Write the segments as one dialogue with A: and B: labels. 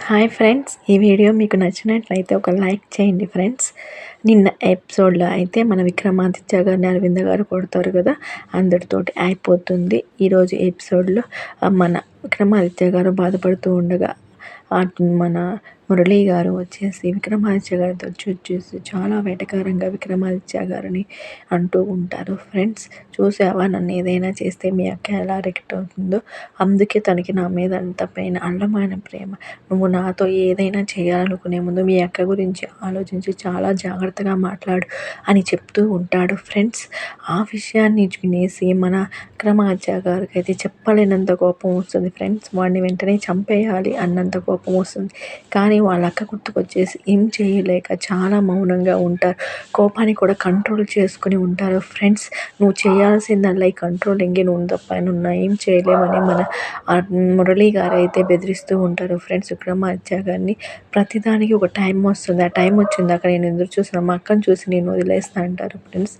A: Hi friends, ఈ video మీకు నచ్చినట్లయితే ఒక లైక్ చేయండి ఫ్రెండ్స్. నిన్న ఎపిసోడ్లో అయితే మన విక్రమాదిత్య గారిని అరవింద గారు కొడతారు కదా, అందరితోటి అయిపోతుంది. ఈరోజు ఎపిసోడ్లో మన విక్రమాదిత్య గారు బాధపడుతూ ఉండగా మన మురళీ గారు వచ్చేసి విక్రమాదిత్య గారితో చూసి చాలా వెటకారంగా విక్రమాదిత్య గారిని అంటూ ఉంటారు. ఫ్రెండ్స్, చూసావా నన్ను ఏదైనా చేస్తే మీ అక్క ఎలా రియాక్ట్ అవుతుందో, అందుకే తనకి నా మీద అంత పైన అల్లమైన ప్రేమ. నువ్వు నాతో ఏదైనా చేయాలనుకునే ముందు మీ అక్క గురించి ఆలోచించి చాలా జాగ్రత్తగా మాట్లాడు అని చెప్తూ ఉంటాడు. ఫ్రెండ్స్, ఆ విషయాన్ని వినేసి మన విక్రమాదిత్య గారికి అయితే చెప్పలేనంత కోపం వస్తుంది. ఫ్రెండ్స్, వాడిని వెంటనే చంపేయాలి అన్నంత కోపం వస్తుంది. కానీ వాళ్ళ అక్క గుర్తుకొచ్చేసి ఏం చేయలేక చాలా మౌనంగా ఉంటారు. కోపాన్ని కూడా కంట్రోల్ చేసుకుని ఉంటారు. ఫ్రెండ్స్, నువ్వు చేయాల్సిందల్లా ఈ కంట్రోలింగే, నువ్వు తప్ప నువ్వు ఏం చేయలేవని మన మురళీ గారు అయితే బెదిరిస్తూ ఉంటారు. ఫ్రెండ్స్, విక్రమాదిత్య గారిని ప్రతిదానికి ఒక టైం వస్తుంది, ఆ టైం వచ్చింది అక్కడ నేను ఎదురు చూసిన మా అక్కను చూసి నేను వదిలేస్తా అంటారు. ఫ్రెండ్స్,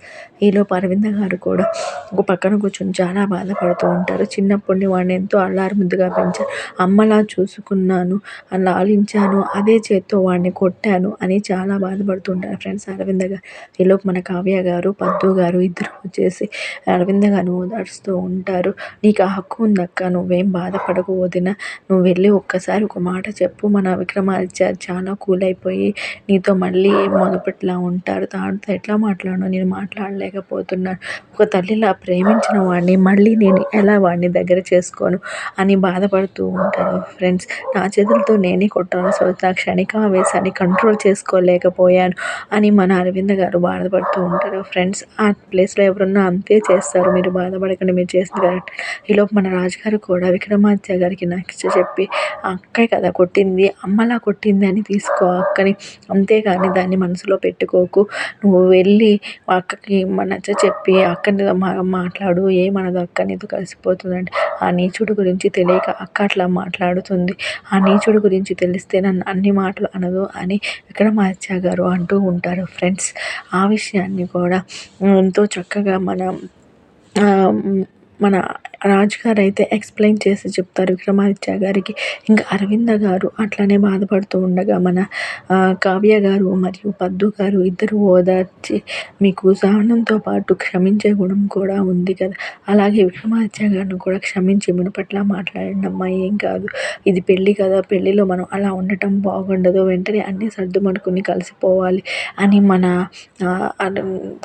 A: ఈలోపు అరవింద గారు కూడా ఒక పక్కన కూర్చొని చాలా బాధపడుతూ ఉంటారు. చిన్నప్పటి వాడిని ఎంతో అల్లారు ముద్దుగా పెంచారు, అమ్మలా చూసుకున్నాను, అలా ఆలించాను, అదే చేత్తో వాడిని కొట్టాను అని చాలా బాధపడుతూ ఉంటారు. ఫ్రెండ్స్, అరవింద గారు ఈలోపు మన కావ్య గారు పద్దు గారు ఇద్దరు వచ్చేసి అరవింద గారిని ఓదారుస్తూ ఉంటారు. నీకు ఆ హక్కు ఉందక్క, నువ్వేం బాధపడకు వదిన, నువ్వు వెళ్ళి ఒక్కసారి ఒక మాట చెప్పు, మన విక్రమాదిత్య చాలా కూల్ అయిపోయి నీతో మళ్ళీ మొదపట్లా ఉంటారు, తాడుతో ఎట్లా మాట్లాడను, నేను మాట్లాడలేకపోతున్నాను, ఒక తల్లిలా ప్రేమించిన వాడిని మళ్ళీ నేను ఎలా వాడిని దగ్గర చేసుకోను అని బాధపడుతూ ఉంటారు. ఫ్రెండ్స్, నా చేతులతో నేనే కొట్టాను, సో నా క్షణికావేశాన్ని కంట్రోల్ చేసుకోలేకపోయాను అని మన అరవింద గారు బాధపడుతూ ఉంటారు. ఫ్రెండ్స్, ఆ ప్లేస్లో ఎవరన్నా అంతే చేస్తారు, మీరు బాధపడకండి, మీరు చేసింది కరెక్ట్. ఈలోపు మన రాజుగారు కూడా విక్రమాదిత్య గారికి నచ్చ చెప్పి అక్కే కదా కొట్టింది, అమ్మలా కొట్టింది అని తీసుకో అక్కని, అంతేగాని దాన్ని మనసులో పెట్టుకోకు, నువ్వు వెళ్ళి అక్కకి నచ్చ చెప్పి అక్కని మాట్లాడు, ఏమనదు అక్క, నీతో కలిసిపోతుందండి. ఆ నీచుడు గురించి తెలియక అక్క అట్లా మాట్లాడుతుంది, ఆ నీచుడు గురించి తెలిస్తే నన్ను అన్ని మాటలు అనదు అని విక్రమాదిత్య గారు అంటూ ఉంటారు. ఫ్రెండ్స్, ఆ విషయాన్ని కూడా ఎంతో చక్కగా మన రాజుగారు అయితే ఎక్స్ప్లెయిన్ చేసి చెప్తారు విక్రమాదిత్య గారికి. ఇంకా అరవింద గారు అట్లనే బాధపడుతూ ఉండగా మన కావ్య గారు మరియు పద్దు గారు ఇద్దరు ఓదార్చి, మీకు సహనంతో పాటు క్షమించే గుణం కూడా ఉంది కదా, అలాగే విక్రమాదిత్య గారిని కూడా క్షమించి మునుపట్లా మాట్లాడండి అమ్మా, ఏం కాదు, ఇది పెళ్ళి కదా, పెళ్ళిలో మనం అలా ఉండటం బాగుండదు, వెంటనే అన్నీ సర్దుమనుకుని కలిసిపోవాలి అని మన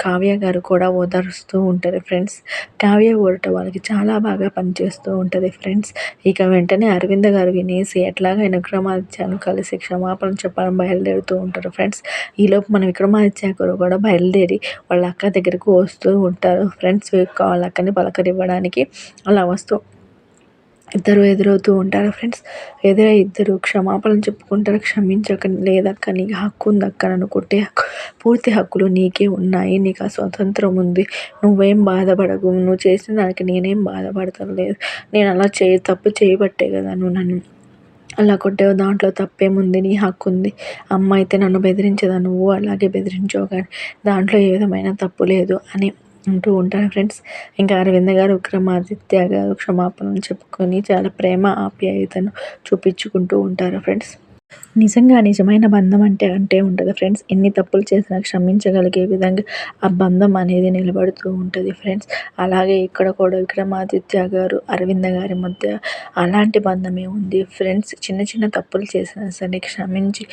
A: కావ్య గారు కూడా ఓదారుస్తూ ఉంటారు. ఫ్రెండ్స్, కావ్య ఊరట వాళ్ళకి చాలా బాగా పనిచేస్తూ ఉంటుంది. ఫ్రెండ్స్, ఇక వెంటనే అరవింద గారు వినేసి ఎట్లాగైనా విక్రమాదిత్యను కలిసి క్షమాపణ చెప్పాలని బయలుదేరుతూ ఉంటారు. ఫ్రెండ్స్, ఈలోపు మన విక్రమాదిత్య గారు కూడా బయలుదేరి వాళ్ళ అక్క దగ్గరకు వస్తూ ఉంటారు. ఫ్రెండ్స్, వాళ్ళ అక్కని పలకరివ్వడానికి అలా వస్తూ ఇద్దరు ఎదురవుతూ ఉంటారు. ఫ్రెండ్స్, ఇద్దరు క్షమాపణ చెప్పుకుంటారు. క్షమించక, లేదక్క, నీకు హక్కు ఉందక్క, నన్ను కొట్టే హక్కు, పూర్తి హక్కులు నీకే ఉన్నాయి, నీకు ఆ స్వతంత్రం ఉంది, నువ్వేం బాధపడకు, నువ్వు చేసిన దానికి నేనేం బాధపడతాను లేదు, నేను అలా తప్పు చేయబట్టే కదా నువ్వు నన్ను అలా కొట్టావు, దాంట్లో తప్పేముంది, నీ హక్కు ఉంది, అమ్మ అయితే నన్ను బెదిరించదా, నువ్వు అలాగే బెదిరించావు, కానీ దాంట్లో ఏ విధమైన తప్పు లేదు అని అంటూ ఉంటారు. ఫ్రెండ్స్, ఇంకా అరవింద గారు విక్రమాదిత్య గారు క్షమాపణలు చెప్పుకొని చాలా ప్రేమ ఆప్యాయతను చూపించుకుంటూ ఉంటారు. ఫ్రెండ్స్, నిజంగా నిజమైన బంధం అంటే ఉంటుంది. ఫ్రెండ్స్, ఎన్ని తప్పులు చేసినా క్షమించగలిగే విధంగా ఆ బంధం అనేది నిలబడుతూ ఉంటుంది. ఫ్రెండ్స్, అలాగే ఇక్కడ కూడా విక్రమాదిత్య గారు అరవింద గారి మధ్య అలాంటి బంధమే ఉంది. ఫ్రెండ్స్, చిన్న చిన్న తప్పులు చేసినా సరే క్షమించి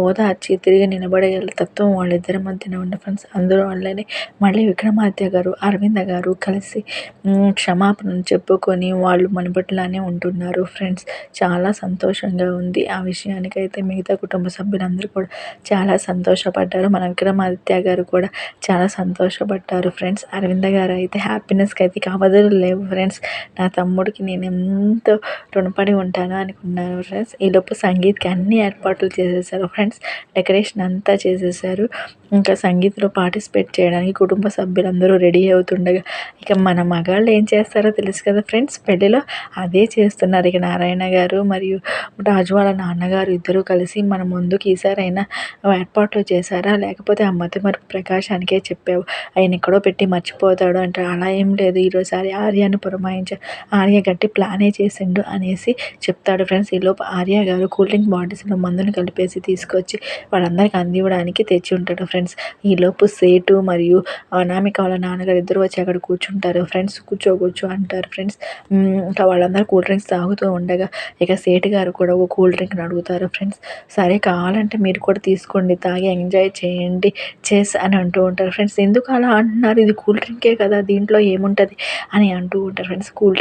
A: ఓదార్చి తిరిగి నిలబడగల తత్వం వాళ్ళిద్దరి మధ్యన ఉంది. ఫ్రెండ్స్, అందువల్లనే మళ్ళీ విక్రమాదిత్య గారు అరవింద గారు కలిసి క్షమాపణలు చెప్పుకొని వాళ్ళు మనబట్లానే ఉంటున్నారు. ఫ్రెండ్స్, చాలా సంతోషంగా ఉంది. ఆ విషయానికైతే మిగతా కుటుంబ సభ్యులందరూ కూడా చాలా సంతోషపడ్డారు. మన విక్రమాదిత్య గారు కూడా చాలా సంతోషపడ్డారు. ఫ్రెండ్స్, అరవింద గారు అయితే హ్యాపీనెస్కి అయితే అవధులు లేవు. ఫ్రెండ్స్, నా తమ్ముడికి నేను ఎంతో రుణపడి ఉంటాను అనుకున్నాను. ఫ్రెండ్స్, ఈలోపు సంగీత్కి అన్ని ఏర్పాట్లు చేసేసారు. ఫ్రెండ్స్, డెకరేషన్ అంతా చేసేసారు. ఇంకా సంగీత్‌లో పార్టిసిపేట్ చేయడానికి కుటుంబ సభ్యులందరూ రెడీ అవుతుండగా, ఇక మన మగాళ్ళు ఏం చేస్తారో తెలుసు కదా ఫ్రెండ్స్ పెళ్ళిలో, అదే చేస్తున్నారు. ఇక నారాయణ గారు మరియు రాజు వాళ్ళ నాన్నగారు ఇద్దరూ కలిసి మన ముందుకి ఈసారైనా ఏర్పాట్లు చేశారా? లేకపోతే ఆ మతిమరుపు ప్రకాశానికే చెప్పావు, ఆయన ఎక్కడో పెట్టి మర్చిపోతాడు అంటే, అలా ఏం లేదు ఈరోసారి ఆర్యని పురమాయించారు. ఆర్య గట్టి ప్లానే చేసిండు అనేసి చెప్తాడు ఫ్రెండ్స్. ఈలోపు ఆర్య గారు కూల్ డ్రింక్ బాటిల్స్‌లో మందుని కలిపేసి తీసుకొచ్చి వాళ్ళందరికీ అందివ్వడానికి తెచ్చి ఉంటాడు ఫ్రెండ్స్. ఈలోపు సేటు మరియు అనామిక వాళ్ళ నాన్నగారు ఇద్దరు వచ్చి అక్కడ కూర్చుంటారు ఫ్రెండ్స్. కూర్చో అంటారు ఫ్రెండ్స్. ఇంకా వాళ్ళందరూ కూల్ డ్రింక్స్ తాగుతూ ఉండగా ఇక సేటు గారు కూడా ఒక కూల్ డ్రింక్‌ని అడుగుతారు ఫ్రెండ్స్. సరే కావాలంటే మీరు కూడా తీసుకోండి, తాగి ఎంజాయ్ చేయండి అని అంటూ ఉంటారు ఫ్రెండ్స్. ఎందుకు అలా అంటున్నారు, ఇది కూల్ డ్రింకే కదా, దీంట్లో ఏముంటుంది అని అంటూ ఉంటారు ఫ్రెండ్స్. కూల్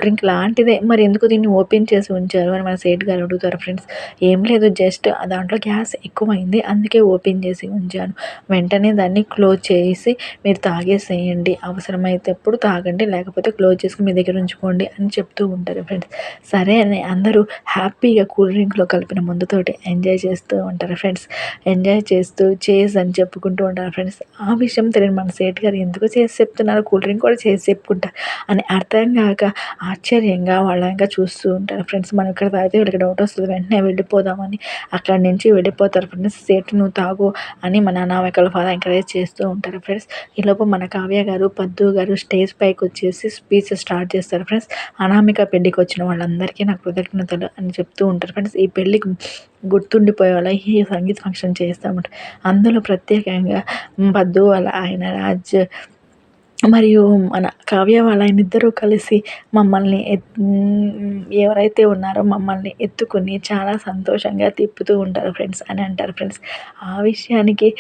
A: డ్రింక్ లాంటిదే, మరి ఎందుకు దీన్ని ఓపెన్ చేసి ఉంచారు అని మన సేటు గారు అడుగుతారు ఫ్రెండ్స్. ఏం లేదు, జస్ట్ దాంట్లో గ్యాస్ ఎక్కువైంది, అందుకే ఓపెన్ చేసి ఉంచాను, వెంటనే దాన్ని క్లోజ్ చేసి మీరు తాగేసేయండి, అవసరమైతే ఎప్పుడు తాగండి, లేకపోతే క్లోజ్ చేసుకుని మీ దగ్గర ఉంచుకోండి అని చెప్తూ ఉంటారు ఫ్రెండ్స్. సరే అని అందరూ హ్యాపీగా కూల్ డ్రింక్లో కలిపిన ముందుతోటి ఎంజాయ్ చేస్తూ ఉంటారు ఫ్రెండ్స్. ఎంజాయ్ చేస్తూ చేస్ అని చెప్పుకుంటూ ఉంటారు ఫ్రెండ్స్. ఆ విషయం తెలియని మన సేటు గారు ఎందుకు చేసి చెప్తున్నారు, కూల్ డ్రింక్ కూడా చేసి చెప్పుకుంటారు అని అర్థం కాక ఆశ్చర్యంగా వాళ్ళ ఇంకా చూస్తూ ఉంటారు ఫ్రెండ్స్. మనం ఇక్కడ తాగితే వీళ్ళకి డౌట్ వస్తుంది, వెంటనే వెళ్ళిపోదామని అక్కడి నుంచి వెళ్ళిపోతారు ఫ్రెండ్స్. సేటు నువ్వు తాగు అని మన అనామికల ఫాదర్ ఎంకరేజ్ చేస్తూ ఉంటారు ఫ్రెండ్స్. ఈలోపు మన కావ్య గారు పద్దు గారు స్టేజ్ పైకి వచ్చేసి స్పీచ్ స్టార్ట్ చేస్తారు ఫ్రెండ్స్. అనామిక పెళ్ళికి వచ్చిన వాళ్ళందరికీ నా కృతజ్ఞతలు అని చెప్తూ ఉంటారు ఫ్రెండ్స్. ఈ పెళ్ళికి గుర్తుండిపోయేలా ఈ సంగీత ఫంక్షన్ చేస్తామంటారు. అందులో ప్రత్యేకంగా పద్దు వాళ్ళ ఆయన రాజ్ మరియు మన కావ్య వాళ్ళ ఆయన ఇద్దరూ కలిసి మమ్మల్ని ఎవరైతే ఉన్నారో మమ్మల్ని ఎత్తుకుని చాలా సంతోషంగా తిప్పుతూ ఉంటారు ఫ్రెండ్స్ అని అంటారు ఫ్రెండ్స్. ఆ విషయానికి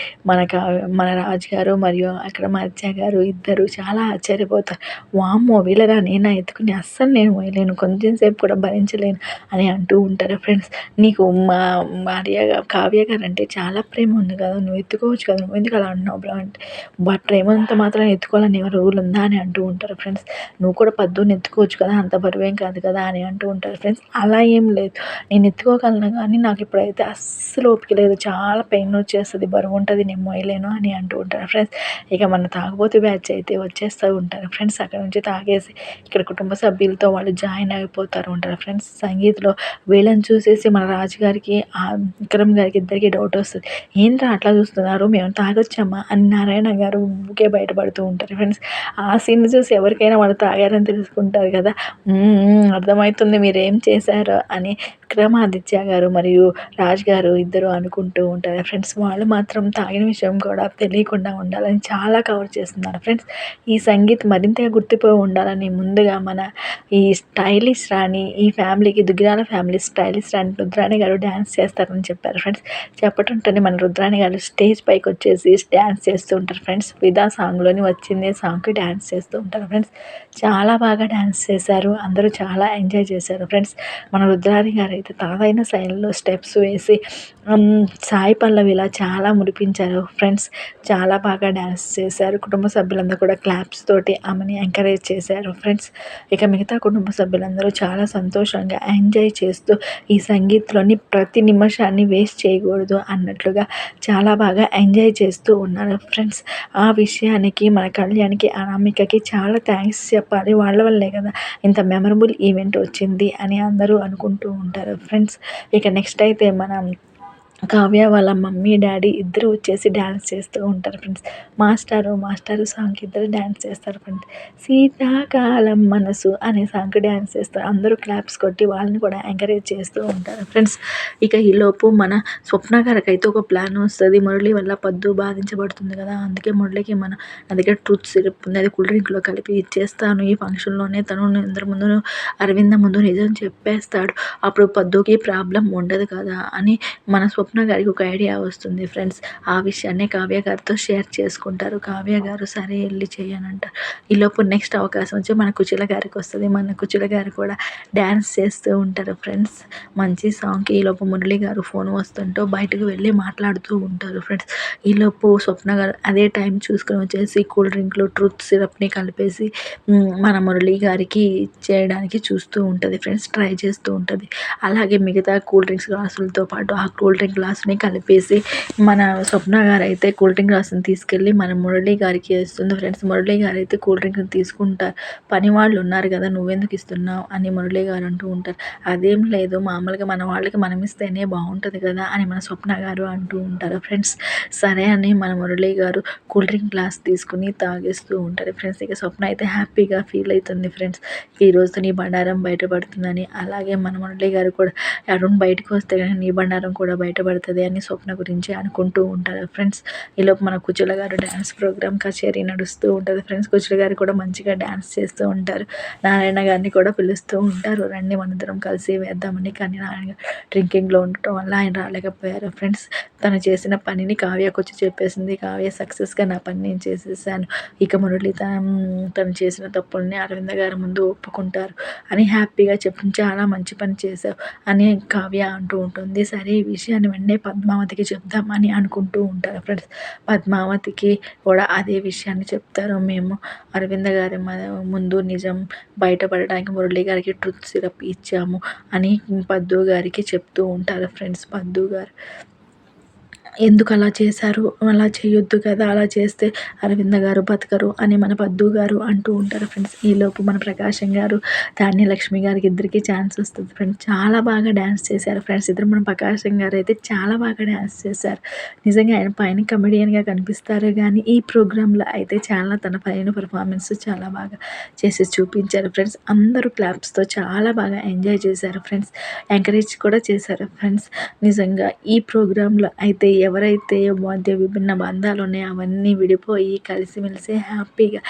A: మన రాజుగారు మరియు అక్రమార్త్య గారు ఇద్దరు చాలా ఆశ్చర్యపోతారు. వామ్మో వీళ్ళరా, నేను ఎత్తుకుని అస్సలు నేను మోయలేను, కొంచెం సేపు కూడా భరించలేను అని అంటూ ఉంటారు ఫ్రెండ్స్. నీకు కావ్య గారు అంటే చాలా ప్రేమ ఉంది కదా, నువ్వు ఎత్తుకోవచ్చు కదా, నువ్వు ఎందుకు అలా అంటున్నావు బ్రో అంటే, బట్ ప్రేమంత మాత్రం ఎత్తుకోవాలని రూల్ ఉందా అని అంటూ ఉంటారు ఫ్రెండ్స్. నువ్వు కూడా పద్దుని ఎత్తుకోవచ్చు కదా, అంత బరువేం కాదు కదా అని అంటూ ఉంటారు ఫ్రెండ్స్. అలా ఏం లేదు, నేను ఎత్తుకోగలను కానీ నాకు ఇప్పుడైతే అస్సలు ఓపిక లేదు, చాలా పెయిన్ వచ్చేస్తుంది, బరువు ఉంటుంది, నేను మోయలేను అని అంటూ ఉంటారు ఫ్రెండ్స్. ఇక మన తాగుబోతు బ్యాచ్ అయితే వచ్చేస్తూ ఉంటారు ఫ్రెండ్స్. అక్కడ నుంచి తాగేసి ఇక్కడ కుటుంబ సభ్యులతో వాళ్ళు జాయిన్ అయిపోతారు ఉంటారు ఫ్రెండ్స్. సంగీత్లో వీళ్ళని చూసేసి మన రాజుగారికి విక్రమ్ గారికి ఇద్దరికి డౌట్ వస్తుంది. ఏంట్రా అట్లా చూస్తున్నారు, మేము తాగొచ్చామా అని నారాయణ గారు ఊకే బయటపడుతూ ఉంటారు ఫ్రెండ్స్. ఆ సీన్ చూసి ఎవరికైనా వాళ్ళు తాగారని తెలుసుకుంటారు కదా, అర్థమవుతుంది మీరు ఏం చేశారో అని విక్రమాదిత్య గారు మరియు రాజ్ గారు ఇద్దరు అనుకుంటూ ఉంటారు ఫ్రెండ్స్. వాళ్ళు మాత్రం తాగిన విషయం కూడా తెలియకుండా ఉండాలని చాలా కవర్ చేస్తున్నారు ఫ్రెండ్స్. ఈ సంగీత్ మరింతగా గుర్తుపోయి ఉండాలని ముందుగా మన ఈ స్టైలిష్ రాణి, ఈ ఫ్యామిలీకి దుగ్గిరాల ఫ్యామిలీ స్టైలిష్ రాణి రుద్రాణి గారు డ్యాన్స్ చేస్తారని చెప్పారు ఫ్రెండ్స్. చెప్పటంతోనే మన రుద్రాణి గారు స్టేజ్ పైకి వచ్చేసి డ్యాన్స్ చేస్తూ ఉంటారు ఫ్రెండ్స్. విదా సాంగ్లోని వచ్చిందే సాంగ్కి డ్యాన్స్ చేస్తూ ఉంటారు ఫ్రెండ్స్. చాలా బాగా డ్యాన్స్ చేశారు, అందరూ చాలా ఎంజాయ్ చేశారు ఫ్రెండ్స్. మన రుద్రాణి గారు అయితే తనదైన శైలిలో స్టెప్స్ వేసి సాయి పల్లవిలా చాలా మురిపించారు ఫ్రెండ్స్. చాలా బాగా డ్యాన్స్ చేశారు. కుటుంబ సభ్యులందరూ కూడా క్లాప్స్ తోటి ఆమెని ఎంకరేజ్ చేశారు ఫ్రెండ్స్. ఇక మిగతా కుటుంబ సభ్యులందరూ చాలా సంతోషంగా ఎంజాయ్ చేస్తూ ఈ సంగీత్లోని ప్రతి నిమిషాన్ని వేస్ట్ చేయకూడదు అన్నట్లుగా చాలా బాగా ఎంజాయ్ చేస్తూ ఉన్నారు ఫ్రెండ్స్. ఆ విషయానికి మన కళ్యాణ్కి అనామికకి చాలా థ్యాంక్స్ చెప్పాలి, వాళ్ళ వల్లే కదా ఇంత మెమరబుల్ ఈవెంట్ వచ్చింది అని అందరూ అనుకుంటూ ఉంటారు ఫ్రెండ్స్. ఇక నెక్స్ట్ అయితే మనం కావ్య వాళ్ళ మమ్మీ డాడీ ఇద్దరు వచ్చేసి డ్యాన్స్ చేస్తూ ఉంటారు ఫ్రెండ్స్. మాస్టారు సాంగ్కి ఇద్దరు డ్యాన్స్ చేస్తారు ఫ్రెండ్స్. శీతాకాలం మనసు అనే సాంగ్కి డ్యాన్స్ చేస్తారు. అందరూ క్లాప్స్ కొట్టి వాళ్ళని కూడా ఎంకరేజ్ చేస్తూ ఉంటారు ఫ్రెండ్స్. ఇక ఈలోపు మన స్వప్న గారికి అయితే ఒక ప్లాన్ వస్తుంది. మురళి వల్ల పద్దు బాధించబడుతుంది కదా, అందుకే మురళికి నా దగ్గర ట్రూత్ సిరప్ ఉంది, అది కూల్ డ్రింక్లో కలిపి ఇచ్చేస్తాను, ఈ ఫంక్షన్లోనే తను అందరి ముందు అరవింద ముందు నిజం చెప్పేస్తాడు, అప్పుడు పద్దుకి ప్రాబ్లం ఉండదు కదా అని మన స్వప్న గారికి ఒక ఐడియా వస్తుంది ఫ్రెండ్స్. ఆ విషయాన్ని కావ్య గారితో షేర్ చేసుకుంటారు. కావ్య గారు సరే వెళ్ళి చేయనంటారు. ఈలోపు నెక్స్ట్ అవకాశం వచ్చి మన కుచిల గారికి వస్తుంది. మన కుచిల గారు కూడా డ్యాన్స్ చేస్తూ ఉంటారు ఫ్రెండ్స్ మంచి సాంగ్కి. ఈలోపు మురళి గారు ఫోన్ వస్తుంటూ బయటకు వెళ్ళి మాట్లాడుతూ ఉంటారు ఫ్రెండ్స్. ఈలోపు స్వప్న గారు అదే టైం చూసుకొని వచ్చేసి కూల్ డ్రింక్లో ట్రూత్ సిరప్ని కలిపేసి మన మురళి గారికి చేయడానికి చూస్తూ ఉంటుంది ఫ్రెండ్స్, ట్రై చేస్తూ ఉంటుంది. అలాగే మిగతా కూల్ డ్రింక్స్ గ్లాసులతో పాటు ఆ కూల్ డ్రింక్లో గ్లాస్‌ని కలిపేసి మన స్వప్న గారైతే కూల్ డ్రింక్ గ్లాస్‌ని తీసుకెళ్ళి మన మురళి గారికి ఇస్తుంది ఫ్రెండ్స్. మురళి గారైతే కూల్ డ్రింక్‌ని తీసుకుంటారు. పని వాళ్ళు ఉన్నారు కదా, నువ్వెందుకు ఇస్తున్నావు అని మురళి గారు అంటూ ఉంటారు. అదేం లేదు, మామూలుగా మన వాళ్ళకి మనం ఇస్తేనే బాగుంటుంది కదా అని మన స్వప్న గారు అంటూ ఉంటారు ఫ్రెండ్స్. సరే అని మన మురళి గారు కూల్ డ్రింక్ గ్లాస్ తీసుకుని తాగేస్తూ ఉంటారు ఫ్రెండ్స్. ఇక స్వప్న అయితే హ్యాపీగా ఫీల్ అవుతుంది ఫ్రెండ్స్, ఈ రోజు నీ బండారం బయటపడుతుందని. అలాగే మన మురళి గారు కూడా అరుణ్ బయటకు వస్తే కానీ నీ బండారం కూడా బయటపడుతుంది అని స్వప్న గురించి అనుకుంటూ ఉంటారు ఫ్రెండ్స్. ఈలోపు మన కుచల గారు డ్యాన్స్ ప్రోగ్రామ్ కచేరీ నడుస్తూ ఉంటుంది ఫ్రెండ్స్. కుచల గారు కూడా మంచిగా డ్యాన్స్ చేస్తూ ఉంటారు. నారాయణ గారిని కూడా పిలుస్తూ ఉంటారు, రండి మనిద్దరం కలిసి వేద్దామని. కానీ నారాయణ గారు డ్రింకింగ్లో ఉండటం వల్ల ఆయన రాలేకపోయారు ఫ్రెండ్స్. తను చేసిన పనిని కావ్యకు వచ్చి చెప్పేసింది. కావ్య సక్సెస్గా నా పని నేను చేసేసాను, ఇక మురళి తను చేసిన తప్పుల్ని అరవింద గారి ముందు ఒప్పుకుంటారు అని హ్యాపీగా చెప్పి చాలా మంచి పని చేశావు అని కావ్య అంటూ ఉంటుంది. సరే ఈ విషయాన్ని వెంటనే పద్మావతికి చెప్దామని అనుకుంటూ ఉంటారు ఫ్రెండ్స్. పద్మావతికి కూడా అదే విషయాన్ని చెప్తారు. మేము అరవింద గారి ముందు నిజం బయటపడడానికి మురళి గారికి ట్రూత్ సిరప్ ఇచ్చాము అని పద్దు గారికి చెప్తూ ఉంటారు ఫ్రెండ్స్. పద్దు గారు ఎందుకు అలా చేశారు, అలా చేయొద్దు కదా, అలా చేస్తే అరవింద గారు బతకరు అని మన పద్దు గారు అంటూ ఉంటారు ఫ్రెండ్స్. ఈలోపు మన ప్రకాశం గారు ధాన్యలక్ష్మి గారికి ఇద్దరికి ఛాన్స్ వస్తుంది ఫ్రెండ్స్. చాలా బాగా డ్యాన్స్ చేశారు ఫ్రెండ్స్ ఇద్దరు. మన ప్రకాశం గారు అయితే చాలా బాగా డ్యాన్స్ చేశారు. నిజంగా ఆయన పైన కమెడియన్గా కనిపిస్తారు కానీ ఈ ప్రోగ్రాంలో అయితే చాలా తన పైన పర్ఫార్మెన్స్ చాలా బాగా చేసి చూపించారు ఫ్రెండ్స్. అందరూ క్లాప్స్తో చాలా బాగా ఎంజాయ్ చేశారు ఫ్రెండ్స్. ఎంకరేజ్ కూడా చేశారు ఫ్రెండ్స్. నిజంగా ఈ ప్రోగ్రాంలో అయితే ఎవరైతే మధ్య విభిన్న బంధాలు ఉన్నాయో అవన్నీ విడిపోయి కలిసిమెలిసి హ్యాపీగా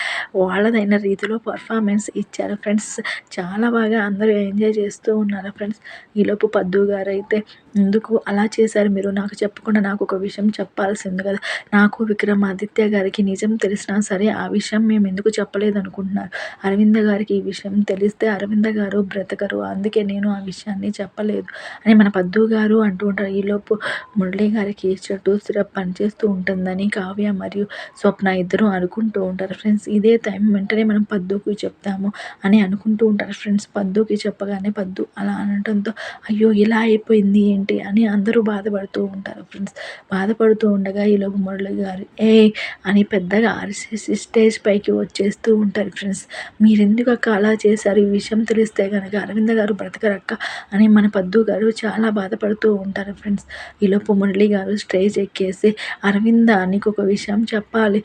A: వాళ్ళదైన రీతిలో పర్ఫార్మెన్స్ ఇచ్చారు ఫ్రెండ్స్. చాలా బాగా అందరూ ఎంజాయ్ చేస్తూ ఉన్నారు ఫ్రెండ్స్. ఈలోపు పద్దు గారు అయితే ఎందుకు అలా చేశారు మీరు, నాకు చెప్పకుండా నాకు ఒక విషయం చెప్పాల్సింది కదా, నాకు విక్రమాదిత్య గారికి నిజం తెలిసినా సరే ఆ విషయం మేము ఎందుకు చెప్పలేదు అనుకుంటున్నారు. అరవింద గారికి ఈ విషయం తెలిస్తే అరవింద గారు బ్రతకరు, అందుకే నేను ఆ విషయాన్ని చెప్పలేదు అని మన పద్దు గారు అంటూ ఉంటారు. ఈలోపు మురళి గారికి చెట్టు సిరప్ పనిచేస్తూ ఉంటుందని కావ్య మరియు స్వప్న ఇద్దరు అనుకుంటూ ఉంటారు ఫ్రెండ్స్. ఇదే టైం వెంటనే మనం పద్దుకి చెప్తాము అని అనుకుంటూ ఉంటారు ఫ్రెండ్స్. పద్దుకి చెప్పగానే పద్దు అలా అనడంతో అయ్యో ఇలా అయిపోయింది ఏంటి అని అందరూ బాధపడుతూ ఉంటారు ఫ్రెండ్స్. బాధపడుతూ ఉండగా ఈలోపు మురళి గారు అని పెద్దగా అరిసేసి స్టేజ్ పైకి వచ్చేస్తూ ఉంటారు ఫ్రెండ్స్. మీరెందుకు అక్క అలా చేశారు, ఈ విషయం తెలిస్తే కనుక అరవింద గారు బ్రతకరక్క అని మన పద్దు గారు చాలా బాధపడుతూ ఉంటారు ఫ్రెండ్స్. ఈలోపు మురళి గారు స్టేజ్ ఎక్కేసి అరవింద నీకు ఒక విషయం చెప్పాలి,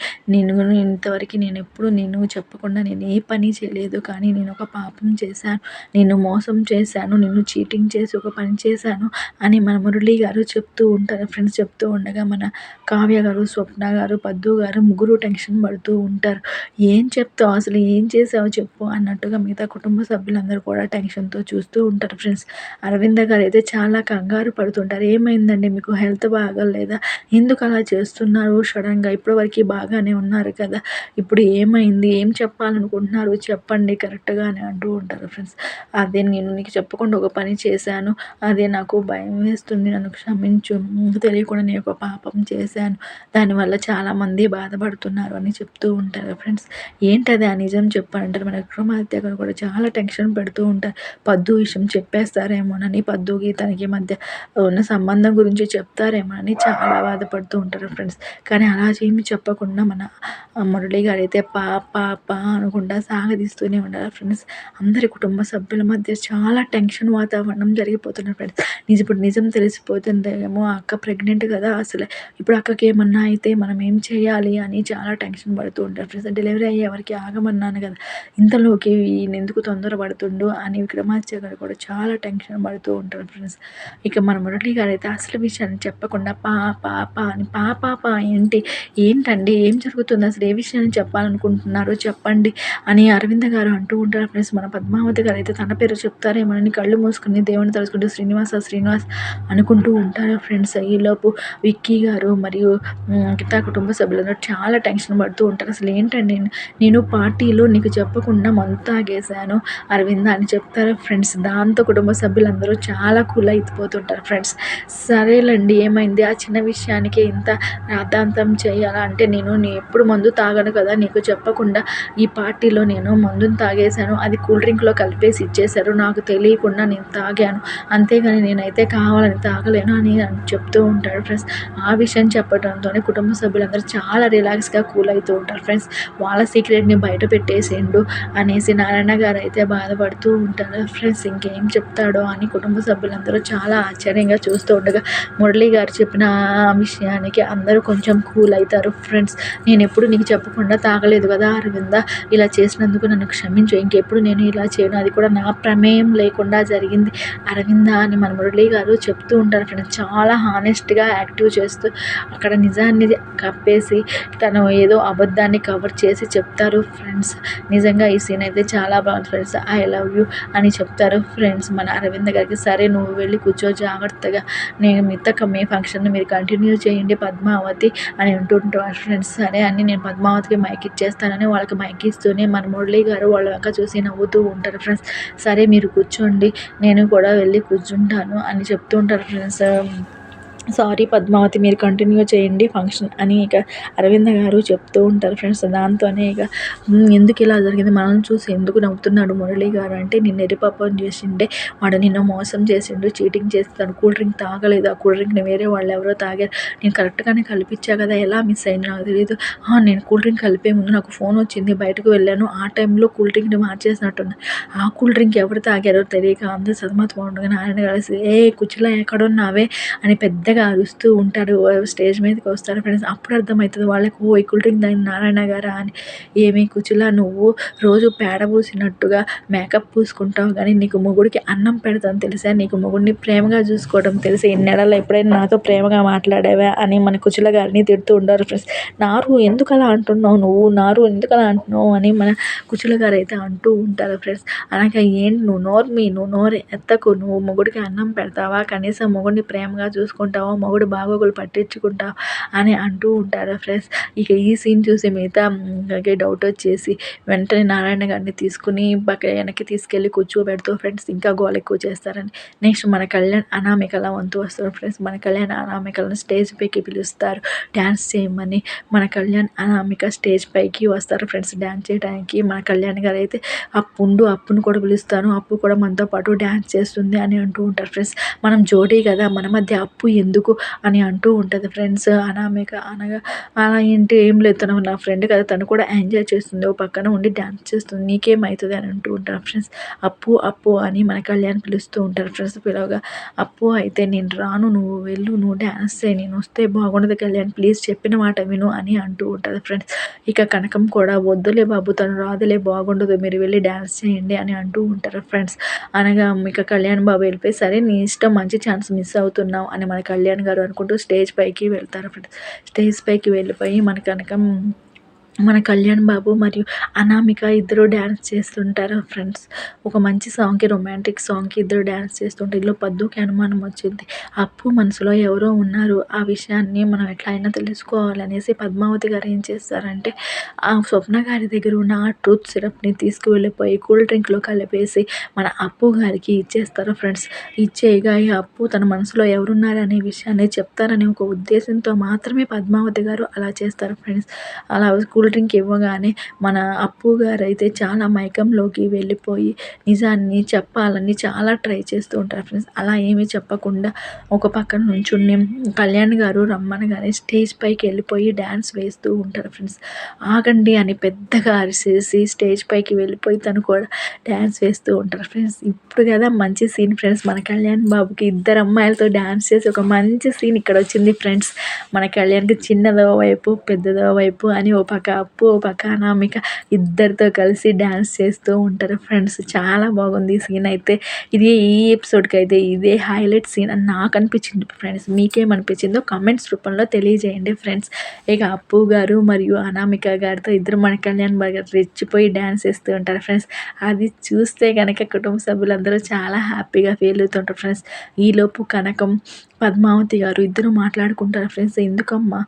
A: ఇంతవరకు నేను ఎప్పుడు నేను చెప్పకుండా నేను ఏ పని చేయలేదు, కానీ నేను ఒక పాపం చేశాను, నేను మోసం చేశాను, నేను చీటింగ్ చేసి ఒక పని చేశాను అని మన మురళి గారు చెప్తూ ఉంటారు ఫ్రెండ్స్. చెప్తూ ఉండగా మన కావ్య గారు స్వప్న గారు పద్దు గారు ముగ్గురు టెన్షన్ పడుతూ ఉంటారు. ఏం చెప్తావు, అసలు ఏం చేసావు చెప్పు అన్నట్టుగా మిగతా కుటుంబ సభ్యులందరూ కూడా టెన్షన్తో చూస్తూ ఉంటారు ఫ్రెండ్స్. అరవింద గారు అయితే చాలా కంగారు పడుతుంటారు. ఏమైందండి, మీకు హెల్త్ బాగాలేదా, ఎందుకు అలా చేస్తున్నారు సడన్గా, ఇప్పటివరకు బాగానే ఉన్నారు కదా, ఇప్పుడు ఏమైంది, ఏం చెప్పాలనుకుంటున్నారు చెప్పండి కరెక్ట్గా అని అంటూ ఉంటారు ఫ్రెండ్స్. అదే నేను నీకు చెప్పకుండా ఒక పని చేశాను, అదే నాకు భయం వేస్తుంది, నన్ను క్షమించు, తెలియకుండా నేను ఒక పాపం చేశాను, దానివల్ల చాలామంది బాధపడుతున్నారు అని చెప్తూ ఉంటారు ఫ్రెండ్స్. ఏంటది ఆ నిజం చెప్పారంటారు. మన విక్రమాదిత్య గారు కూడా చాలా టెన్షన్ పెడుతూ ఉంటారు. పద్దు విషయం చెప్పేస్తారేమోనని, పద్దుకి తనకి మధ్య ఉన్న సంబంధం గురించి చెప్తారేమోనని చాలా బాధపడుతూ ఉంటారు ఫ్రెండ్స్. కానీ అలా ఏమి చెప్పకుండా మన మురళి గారు అయితే పా అనుకుంటా సాగదీస్తూనే ఉన్నారు ఫ్రెండ్స్. అందరి కుటుంబ సభ్యుల మధ్య చాలా టెన్షన్ వాతావరణం జరిగిపోతున్నారు ఫ్రెండ్స్. ఇప్పుడు నిజం తెలిసిపోతుందేమో, అక్క ప్రెగ్నెంట్ కదా, అసలు ఇప్పుడు అక్కకి ఏమన్నా అయితే మనం ఏం చేయాలి అని చాలా టెన్షన్ పడుతూ ఉంటారు ఫ్రెండ్స్. డెలివరీ అయ్యే వరకు ఆగమన్నాను కదా, ఇంతలోకి ఈయన ఎందుకు తొందరపడుతుండు అని విక్రమాదిత్య గారు కూడా చాలా టెన్షన్ పడుతూ ఉంటారు ఫ్రెండ్స్. ఇక మన మురళి గారు అయితే అసలు విషయాన్ని చెప్పకుండా పాప ఏంటి, ఏంటండి ఏం జరుగుతుంది, అసలు ఏ విషయాన్ని చెప్పాలనుకుంటున్నారో చెప్పండి అని అరవింద గారు అంటూ ఉంటారు ఫ్రెండ్స్. మన పద్మావతి గారు అయితే తన పేరు చెప్తారేమోనని కళ్ళు మూసుకుని దేవుని తలుచుకుంటూ శ్రీనివాస్ అనుకుంటూ ఉంటారు ఫ్రెండ్స్. ఈలోపు విక్కీ గారు మరియు మిగతా కుటుంబ సభ్యులందరూ చాలా టెన్షన్ పడుతూ ఉంటారు. అసలు ఏంటండి, నేను పార్టీలో నీకు చెప్పకుండా మందు తాగేశాను అరవింద అని చెప్తారు ఫ్రెండ్స్. దాంతో కుటుంబ సభ్యులందరూ చాలా కూల్ అయిపోతుంటారు ఫ్రెండ్స్. సరేలేండి ఏమైంది, ఆ చిన్న విషయానికి ఇంత రాద్ధాంతం చేయాలా అంటే నేను ఎప్పుడు మందు తాగను కదా, నీకు చెప్పకుండా ఈ పార్టీలో నేను మందుని తాగేశాను, అది కూల్ డ్రింక్లో కలిపేసి ఇచ్చేశారు, నాకు తెలియకుండా నేను తాగాను, అంతేగాని నేనైతే కావాలని తాగలేను అని చెప్తూ ఉంటాడు ఫ్రెండ్స్. ఆ విషయం చెప్పడంతోనే కుటుంబ సభ్యులందరూ చాలా రిలాక్స్గా కూల్ అవుతూ ఉంటారు ఫ్రెండ్స్. వాళ్ళ సీక్రెట్ని బయట పెట్టేసిండు అనేసి నారాయణ గారు అయితే బాధపడుతూ ఉంటారు ఫ్రెండ్స్. ఇంకేం చెప్తాడో అని కుటుంబ సభ్యులందరూ చాలా ఆశ్చర్యంగా చూస్తూ ఉండగా మురళి గారు చెప్పిన ఆ విషయానికి అందరూ కొంచెం కూల్ అవుతారు ఫ్రెండ్స్. నేను ఎప్పుడు నీకు చెప్పకుండా తాగలేదు కదా అరవింద, ఇలా చేసినందుకు నన్ను క్షమించు, ఇంకెప్పుడు నేను ఇలా చేయను, అది కూడా నా ప్రమేయం లేకుండా జరిగింది అరవింద అని మన మురళి గారు చెప్తూ ఉంటారు ఫ్రెండ్స్. చాలా హానెస్ట్గా యాక్టివ్ చేస్తూ అక్కడ నిజాన్ని కప్పేసి తను ఏదో అబద్ధాన్ని కవర్ చేసి చెప్తారు ఫ్రెండ్స్. నిజంగా ఈ సీన్ అయితే చాలా బాగుంది ఫ్రెండ్స్. ఐ లవ్ యూ అని చెప్తారు ఫ్రెండ్స్ మన అరవింద్ గారికి. సరే నువ్వు వెళ్ళి కూర్చో జాగ్రత్తగా, నేను మీ ఫంక్షన్ని మీరు కంటిన్యూ చేయండి పద్మావతి అని అంటుంటారు ఫ్రెండ్స్. సరే అని నేను పద్మావతికి మైక్ ఇచ్చేస్తానని వాళ్ళకి మైక్ ఇస్తూనే మన మురళి గారు వాళ్ళ వెనక చూసి నవ్వుతూ ఉంటారు ఫ్రెండ్స్. సరే మీరు కూర్చోండి, నేను కూడా వెళ్ళి కూర్చుంటాను అని చెప్తూ ఉంటారు ఫ్రెండ్స్. సారీ పద్మావతి, మీరు కంటిన్యూ చేయండి ఫంక్షన్ అని ఇక అరవింద గారు చెప్తూ ఉంటారు ఫ్రెండ్స్. దాంతోనే ఇక ఎందుకు ఇలా జరిగింది, మనల్ని చూసి ఎందుకు నవ్వుతున్నాడు మురళి గారు అంటే, నిన్ను ఎరిపాపం చేసిండే వాడు నిన్ను మోసం చేసిండు, చీటింగ్ చేస్తాను, కూల్ డ్రింక్ తాగలేదు, ఆ కూల్ డ్రింక్ని వేరే వాళ్ళు ఎవరో తాగారు, నేను కరెక్ట్గానే కలిపించా కదా, ఎలా మిస్ అయింది నాకు తెలియదు, నేను కూల్ డ్రింక్ కలిపే ముందు నాకు ఫోన్ వచ్చింది, బయటకు వెళ్ళాను, ఆ టైంలో కూల్ డ్రింక్ని మార్చేసినట్టున్నా, ఆ కూల్ డ్రింక్ ఎవరు తాగారో తెలియక అందరూ సతమతం ఉండగా నారాయణ కలిసి కుచ్చిలా ఎక్కడున్నావే అని పెద్దగా అరుస్తూ ఉంటారు. స్టేజ్ మీదకి వస్తారు ఫ్రెండ్స్. అప్పుడు అర్థమవుతుంది వాళ్ళకి, ఓ ఈ కూల్ డ్రింక్ తాగిన నారాయణ గారా అని. ఏమి కుచిలా, నువ్వు రోజు పేడ పూసినట్టుగా మేకప్ పూసుకుంటావు కానీ నీకు మొగుడికి అన్నం పెడతాను తెలుసా, నీకు మొగుడిని ప్రేమగా చూసుకోవడం తెలిసి, ఇన్నేళ్ళలో ఎప్పుడైనా నాతో ప్రేమగా మాట్లాడావా అని మన కుచిల గారిని తిడుతూ ఉంటారు ఫ్రెండ్స్. నారు ఎందుకు అలా అంటున్నావు, నువ్వు నారు ఎందుకు అలా అంటున్నావు అని మన కుచిల గారు అయితే అంటూ ఉంటారు ఫ్రెండ్స్. అలాగే ఏంటి నువ్వు నోరు ఎత్తకు, నువ్వు మొగుడికి అన్నం పెడతావా, కనీసం మొగుడిని ప్రేమగా చూసుకుంటావా, మొగుడు బాగోగులు పట్టించుకుంటావు అని అంటూ ఉంటారు ఫ్రెండ్స్. ఇక ఈ సీన్ చూసి మిగతా డౌట్ వచ్చేసి వెంటనే నారాయణ గారిని తీసుకుని వెనక్కి తీసుకెళ్ళి కూర్చోబెడుతూ ఫ్రెండ్స్ ఇంకా గోల ఎక్కువ చేస్తారని. నెక్స్ట్ మన కళ్యాణ్ అనామికల వంతు వస్తారు ఫ్రెండ్స్. మన కళ్యాణ్ అనామికలను స్టేజ్ పైకి పిలుస్తారు డ్యాన్స్ చేయమని. మన కళ్యాణ్ అనామిక స్టేజ్ పైకి వస్తారు ఫ్రెండ్స్ డ్యాన్స్ చేయడానికి. మన కళ్యాణ్ గారు అయితే అప్పును కూడా పిలుస్తాను, అప్పు కూడా మనతో పాటు డ్యాన్స్ చేస్తుంది అని అంటూ ఉంటారు ఫ్రెండ్స్. మనం జోడీ కదా, మన మధ్య అప్పు ఎందుకు అని అంటూ ఉంటుంది ఫ్రెండ్స్ అనామిక. అనగా అలా ఏంటి, ఏం లేదు, తను నా ఫ్రెండ్ కదా, తను కూడా ఎంజాయ్ చేస్తుంది, ఓ పక్కన ఉండి డ్యాన్స్ చేస్తుంది, నీకేమవుతుంది అని అంటూ ఉంటారు ఫ్రెండ్స్. అప్పు అని మన కళ్యాణ్ పిలుస్తూ ఉంటారు ఫ్రెండ్స్. పిలవగా అప్పు అయితే నేను రాను, నువ్వు వెళ్ళు, నువ్వు డ్యాన్స్ చేయి, నేను వస్తే బాగుండదు కళ్యాణ్, ప్లీజ్ చెప్పిన మాట విను అని అంటూ ఉంటుంది ఫ్రెండ్స్. ఇక కనకం కూడా వద్దులే బాబు, తను రాదులే, బాగుండదు, మీరు వెళ్ళి డ్యాన్స్ చేయండి అని అంటూ ఉంటారు ఫ్రెండ్స్. అనగా ఇక కళ్యాణ్ బాబు వెళ్ళిపోయి, సరే నీ ఇష్టం, మంచి ఛాన్స్ మిస్ అవుతున్నావు అని మన కళ్యాణ్ గారు అనుకుంటూ స్టేజ్ పైకి వెళ్తారు ఫ్రెండ్స్. స్టేజ్ పైకి వెళ్ళిపోయి మన కళ్యాణ్ బాబు మరియు అనామిక ఇద్దరు డ్యాన్స్ చేస్తుంటారు ఫ్రెండ్స్. ఒక మంచి సాంగ్కి, రొమాంటిక్ సాంగ్కి ఇద్దరు డ్యాన్స్ చేస్తుంటే ఇందులో పద్దుకి అనుమానం వచ్చింది. అప్పు మనసులో ఎవరో ఉన్నారు, ఆ విషయాన్ని మనం ఎట్లా అయినా తెలుసుకోవాలనేసి పద్మావతి గారు ఏం చేస్తారంటే, ఆ స్వప్న గారి దగ్గర ఉన్న ఆ ట్రూత్ సిరప్ని తీసుకువెళ్ళిపోయి కూల్ డ్రింక్లో కలిపేసి మన అప్పు గారికి ఇచ్చేస్తారు ఫ్రెండ్స్. ఇచ్చేయగా ఈ అప్పు తన మనసులో ఎవరున్నారనే విషయాన్ని చెప్తారనే ఒక ఉద్దేశంతో మాత్రమే పద్మావతి గారు అలా చేస్తారు ఫ్రెండ్స్. అలా కూల్ డ్రింక్ ఇవ్వగానే మన అప్పు గారు అయితే చాలా మైకంలోకి వెళ్ళిపోయి నిజాన్ని చెప్పాలని చాలా ట్రై చేస్తూ ఉంటారు ఫ్రెండ్స్. అలా ఏమీ చెప్పకుండా ఒక పక్కన నుంచుని కళ్యాణ్ గారు రమ్మనగానే స్టేజ్ పైకి వెళ్ళిపోయి డ్యాన్స్ వేస్తూ ఉంటారు ఫ్రెండ్స్. ఆగండి అని పెద్దగా అరిసేసి స్టేజ్ పైకి వెళ్ళిపోయి తను కూడా డ్యాన్స్ వేస్తూ ఉంటారు ఫ్రెండ్స్. ఇప్పుడు కదా మంచి సీన్ ఫ్రెండ్స్, మన కళ్యాణ్ బాబుకి ఇద్దరు అమ్మాయిలతో డ్యాన్స్ చేసి ఒక మంచి సీన్ ఇక్కడ వచ్చింది ఫ్రెండ్స్. మన కళ్యాణ్కి చిన్నదో వైపు పెద్దదో వైపు అని ఓ పక్క అప్పు, ఓ పక్క అనామిక ఇద్దరితో కలిసి డ్యాన్స్ చేస్తూ ఉంటారు ఫ్రెండ్స్. చాలా బాగుంది ఈ సీన్ అయితే. ఇది ఈ ఎపిసోడ్కి అయితే ఇదే హైలైట్ సీన్ అని నాకు అనిపించింది ఫ్రెండ్స్. మీకేమనిపించిందో కామెంట్స్ రూపంలో తెలియజేయండి ఫ్రెండ్స్. ఇక అప్పు గారు మరియు అనామిక గారితో ఇద్దరు మన కళ్యాణ్ బాగా రెచ్చిపోయి డ్యాన్స్ చేస్తూ ఉంటారు ఫ్రెండ్స్. అది చూస్తే కనుక కుటుంబ సభ్యులందరూ చాలా హ్యాపీగా ఫీల్ అవుతుంటారు ఫ్రెండ్స్. ఈలోపు కనకం, పద్మావతి గారు ఇద్దరు మాట్లాడుకుంటారు ఫ్రెండ్స్. ఎందుకమ్మా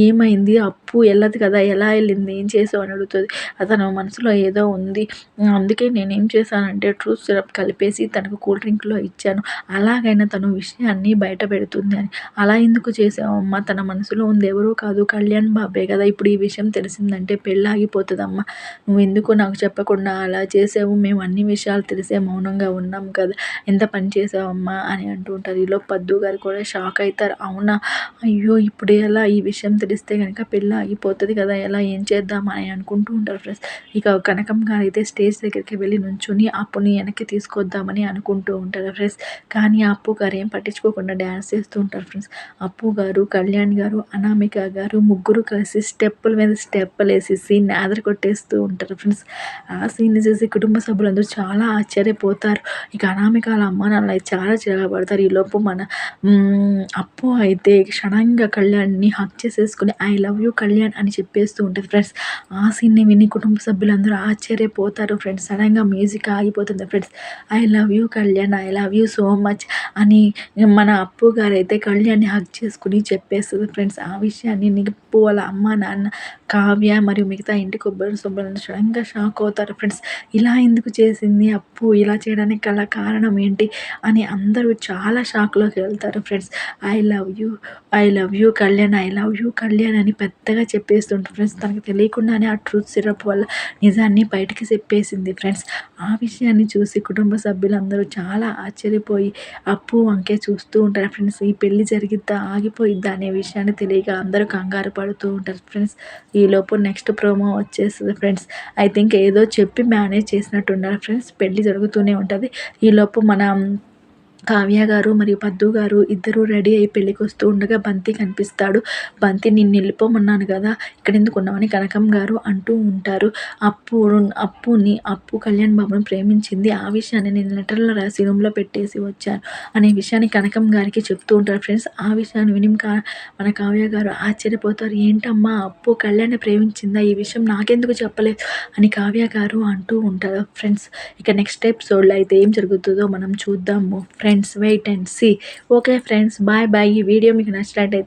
A: ఏమైంది, అప్పు వెళ్ళదు కదా, ఎలా వెళ్ళింది, ఏం చేసావు అని అడుగుతుంది. అతను మనసులో ఏదో ఉంది, అందుకే నేనేం చేశానంటే ట్రూత్ సిరప్ కలిపేసి తనకు కూల్ డ్రింక్లో ఇచ్చాను, అలాగైనా తను విషయాన్ని బయట పెడుతుంది అని. అలా ఎందుకు చేసావమ్మా, తన మనసులో ఉంది ఎవరో కాదు కళ్యాణ్ బాబే కదా, ఇప్పుడు ఈ విషయం తెలిసిందంటే పెళ్ళి ఆగిపోతుందమ్మా, నువ్వెందుకు నాకు చెప్పకుండా అలా చేసావు, మేము అన్ని విషయాలు తెలిసే మౌనంగా ఉన్నాం కదా, ఎంత పని చేసావమ్మా అని అంటూ ఉంటారు. ఈలోపు పద్దు గారు కూడా షాక్ అవుతారు. అవునా, అయ్యో ఇప్పుడు ఎలా, ఈ విషయం తెలిస్తే కనుక పెళ్ళి ఆగిపోతుంది కదా, ఎలా, ఏం చేద్దామా అని అనుకుంటూ ఉంటారు ఫ్రెండ్స్. ఇక కనకం గారు అయితే స్టేజ్ దగ్గరికి వెళ్ళి నుంచుని అప్పుని వెనక్కి తీసుకొద్దామని అనుకుంటూ ఉంటారు ఫ్రెండ్స్. కానీ అప్పు గారు ఏం పట్టించుకోకుండా డ్యాన్స్ చేస్తూ ఉంటారు ఫ్రెండ్స్. అప్పు గారు, కళ్యాణ్ గారు, అనామిక గారు ముగ్గురు కలిసి స్టెప్పుల మీద స్టెప్పులు వేసి సీన్ని కొట్టేస్తూ ఉంటారు ఫ్రెండ్స్. ఆ సీన్ని చూసి కుటుంబ సభ్యులందరూ చాలా ఆశ్చర్యపోతారు. ఇక అనామిక వాళ్ళ అమ్మ నాన్నలు అయితే చాలా చిరగబడతారు. ఈలోపు మన అప్పు అయితే సడన్గా కళ్యాణ్ని హక్ చేసేసుకుని ఐ లవ్ యూ కళ్యాణ్ అని చెప్పేస్తూ ఉంటుంది ఫ్రెండ్స్. ఆ సీన్ని విని కుటుంబ సభ్యులందరూ ఆశ్చర్యపోతారు ఫ్రెండ్స్. సడన్గా మ్యూజిక్ ఆగిపోతుంది friends. I love you Kalyan, I love you so much అని మన అప్పు గారైతే కళ్యాణ్ని హక్ చేసుకుని చెప్పేస్తుంది ఫ్రెండ్స్. ఆ విషయాన్ని నిప్పు వాళ్ళ అమ్మ నాన్న, కావ్య మరియు మిగతా ఇంటి కొబ్బరి సభ్యులను సడన్గా షాక్ అవుతారు ఫ్రెండ్స్. ఇలా ఎందుకు చేసింది అప్పు, ఇలా చేయడానికి గల కారణం ఏంటి అని అందరూ చాలా షాక్లోకి వెళ్తారు friends. I love you Kalyan, I love you Kalyan అని పెద్దగా చెప్పేస్తుంటారు ఫ్రెండ్స్. తనకు తెలియకుండానే ఆ ట్రూత్ సిరప్ వల్ల నిజాన్ని బయటికి చెప్పేసింది ఫ్రెండ్స్. ఆ విషయాన్ని చూసి కుటుంబ సభ్యులందరూ చాలా ఆశ్చర్యపోయి అప్పు వంకే చూస్తూ ఉంటారు ఫ్రెండ్స్. ఈ పెళ్లి జరిగిద్దా, ఆగిపోయిద్దా అనే విషయాన్ని తెలియక అందరూ కంగారు పడుతూ ఉంటారు ఫ్రెండ్స్. ఈలోపు నెక్స్ట్ ప్రోమో వచ్చేస్తుంది ఫ్రెండ్స్. ఐ థింక్ ఏదో చెప్పి మేనేజ్ చేసినట్టున్నారు ఫ్రెండ్స్. పెళ్లి జరుగుతూనే ఉంటుంది. ఈలోపు మన కావ్య గారు మరియు పద్దు గారు ఇద్దరు రెడీ అయి పెళ్ళికి వస్తూ ఉండగా బంతి కనిపిస్తాడు. బంతి, నిన్ను వెళ్ళిపోమన్నాను కదా, ఇక్కడ ఎందుకు ఉన్నామని కనకం గారు అంటూ ఉంటారు. అప్పు కళ్యాణ్ బాబును ప్రేమించింది, ఆ విషయాన్ని నేను లెటర్లో రాసి రూమ్లో పెట్టేసి వచ్చాను అనే విషయాన్ని కనకం గారికి చెప్తూ ఉంటారు ఫ్రెండ్స్. ఆ విషయాన్ని విని మన కావ్య గారు ఆశ్చర్యపోతారు. ఏంటమ్మా, అప్పు కళ్యాణ్ని ప్రేమించిందా, ఈ విషయం నాకెందుకు చెప్పలేదు అని కావ్య గారు అంటూ ఉంటారు ఫ్రెండ్స్. ఇక నెక్స్ట్ ఎపిసోడ్లో అయితే ఏం జరుగుతుందో మనం చూద్దాము friends. Wait and see. Okay friends, bye bye. ఈ వీడియో మీకు నచ్చినట్టయితే